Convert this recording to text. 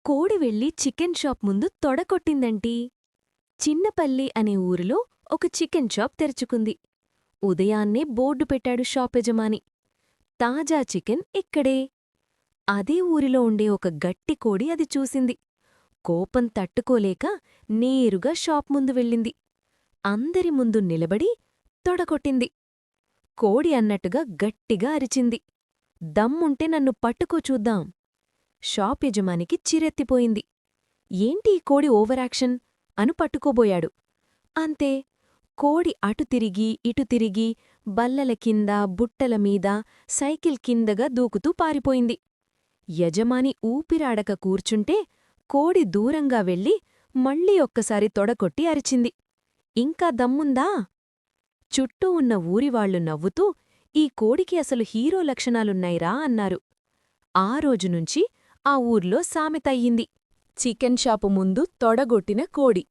కోడి వెళ్లి chicken shop ముందు తొడకొట్టిందంటీ. చిన్నపల్లి అనే ఊరిలో ఒక చికెన్ షాప్ తెరుచుకుంది. ఉదయాన్నే బోర్డు పెట్టాడు షాపెజమాని. తాజా చికెన్ ఇక్కడే. అదే ఊరిలో ఉండే ఒక గట్టి కోడి అది చూసింది. కోపం తట్టుకోలేక నేరుగా షాప్ ముందు వెళ్ళింది. అందరి ముందు నిలబడి తొడకొట్టింది. కోడి అన్నట్టుగా గట్టిగా అరిచింది. దమ్ముంటే నన్ను పట్టుకో చూద్దాం. షాప్ యజమానికి చిరెత్తిపోయింది. ఏంటి ఈ కోడి ఓవరాక్షన్ అను పట్టుకోబోయాడు. అంతే, కోడి అటు తిరిగి ఇటు తిరిగి బల్లల కింద బుట్టల మీద సైకిల్ కిందగా దూకుతూ పారిపోయింది. యజమాని ఊపిరాడక కూర్చుంటే కోడి దూరంగా వెళ్ళి మళ్ళీ ఒక్కసారి తొడకొట్టి అరిచింది. ఇంకా దమ్ముందా? చుట్టూ ఉన్న ఊరివాళ్లు నవ్వుతూ ఈ కోడికి అసలు హీరో లక్షణాలున్నాయిరా అన్నారు. ఆ రోజునుంచి ఆ ఊర్లో సామెత అయ్యింది, చికెన్ షాపు ముందు తొడగొట్టిన కోడి.